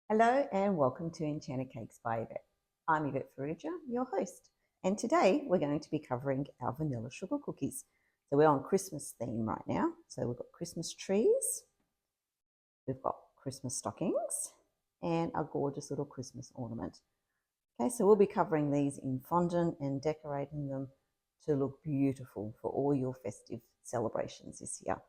Hello and welcome to Enchanted Cakes by Yvette. I'm Yvette Ferrugia, your host, and today we're going to be covering our vanilla sugar cookies. So we're on Christmas theme right now. So we've got Christmas trees, we've got Christmas stockings, and a gorgeous little Christmas ornament. Okay, so we'll be covering these in fondant and decorating them to look beautiful for all your festive celebrations this year.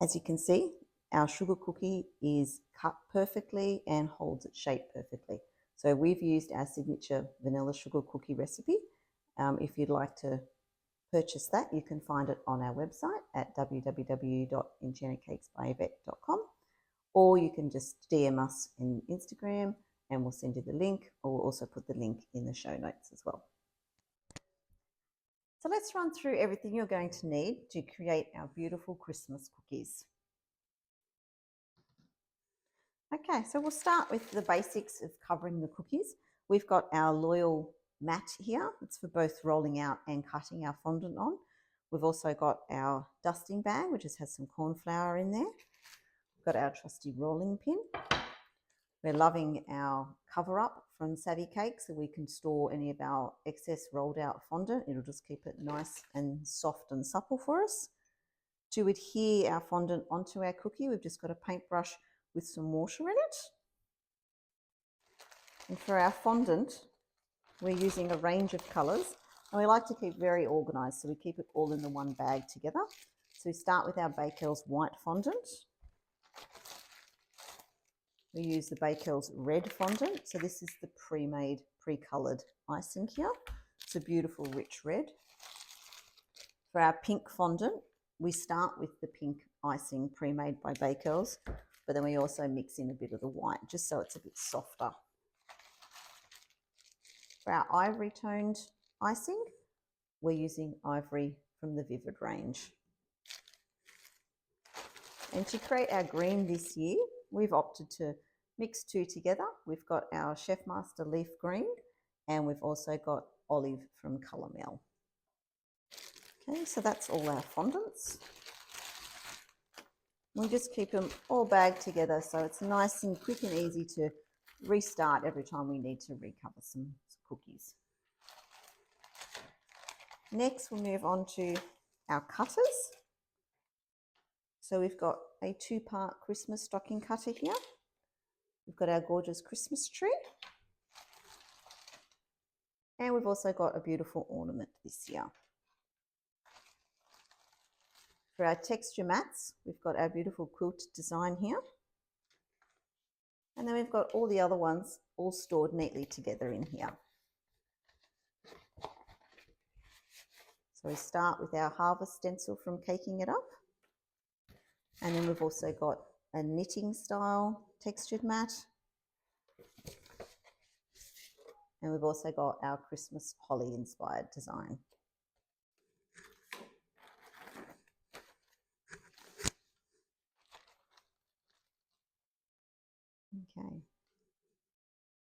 As you can see, our sugar cookie is cut perfectly and holds its shape perfectly. So we've used our signature vanilla sugar cookie recipe. If you'd like to purchase that, you can find it on our website at www.enchantedcakesbyyvette.com, or you can just DM us in Instagram and we'll send you the link, or we'll also put the link in the show notes as well. So let's run through everything you're going to need to create our beautiful Christmas cookies. Okay, so we'll start with the basics of covering the cookies. We've got our loyal mat here. It's for both rolling out and cutting our fondant on. We've also got our dusting bag, which just has some corn flour in there. We've got our trusty rolling pin. We're loving our cover up from Savvy Cake, so we can store any of our excess rolled out fondant. It'll just keep it nice and soft and supple for us. To adhere our fondant onto our cookie, we've just got a paintbrush with some water in it. And for our fondant, we're using a range of colours, and we like to keep very organised, so we keep it all in the one bag together. So we start with our Bakewell's white fondant. We use the Bakewell's red fondant, so this is the pre-made, pre-coloured icing here. It's a beautiful rich red. For our pink fondant, we start with the pink icing pre-made by Bakewell's, but then we also mix in a bit of the white just so it's a bit softer. For our ivory toned icing, we're using ivory from the Vivid range. And to create our green this year, we've opted to mix two together. We've got our Chef Master Leaf Green, and we've also got Olive from Colour Mill. Okay, so that's all our fondants. We just keep them all bagged together so it's nice and quick and easy to restart every time we need to recover some cookies. Next, we'll move on to our cutters. So we've got a two-part Christmas stocking cutter here. We've got our gorgeous Christmas tree. And we've also got a beautiful ornament this year. For our texture mats, we've got our beautiful quilt design here. And then we've got all the other ones all stored neatly together in here. So we start with our harvest stencil from Caking It Up. And then we've also got a knitting style textured mat. And we've also got our Christmas holly inspired design. Okay.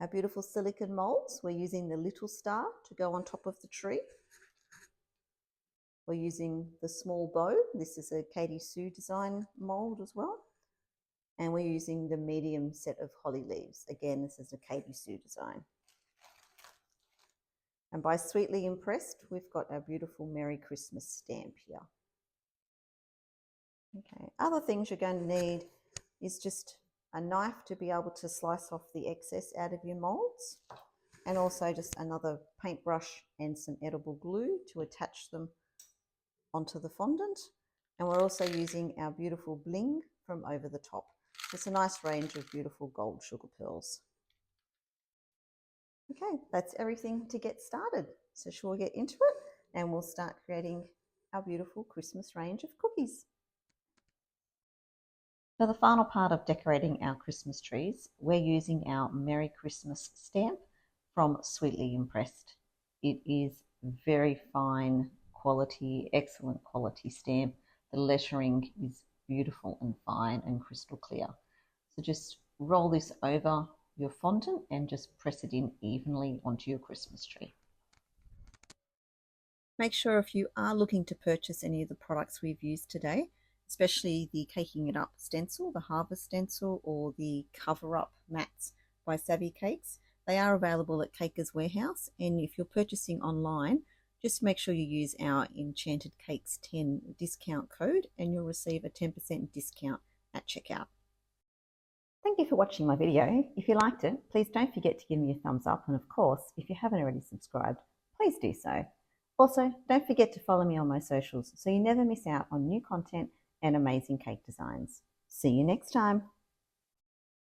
Our beautiful silicone molds, we're using the little star to go on top of the tree. We're using the small bow. This is a Katie Sue design mold as well. And we're using the medium set of holly leaves. Again, this is a Katie Sue design. And by Sweetly Impressed, we've got our beautiful Merry Christmas stamp here. Okay, other things you're going to need is just a knife to be able to slice off the excess out of your molds, and also just another paintbrush and some edible glue to attach them onto the fondant. And we're also using our beautiful bling from Over the Top. It's a nice range of beautiful gold sugar pearls. Okay, that's everything to get started. So shall we get into it, and we'll start creating our beautiful Christmas range of cookies. For the final part of decorating our Christmas trees, we're using our Merry Christmas stamp from Sweetly Impressed. It is very fine quality, excellent quality stamp. The lettering is beautiful and fine and crystal clear. So just roll this over your fondant and just press it in evenly onto your Christmas tree. Make sure if you are looking to purchase any of the products we've used today, especially the Caking It Up stencil, the Harvest stencil, or the Cover Up mats by Savvy Cakes. They are available at Cakers Warehouse, and if you're purchasing online, just make sure you use our Enchanted Cakes 10 discount code and you'll receive a 10% discount at checkout. Thank you for watching my video. If you liked it, please don't forget to give me a thumbs up, and of course, if you haven't already subscribed, please do so. Also, don't forget to follow me on my socials so you never miss out on new content and amazing cake designs. See you next time.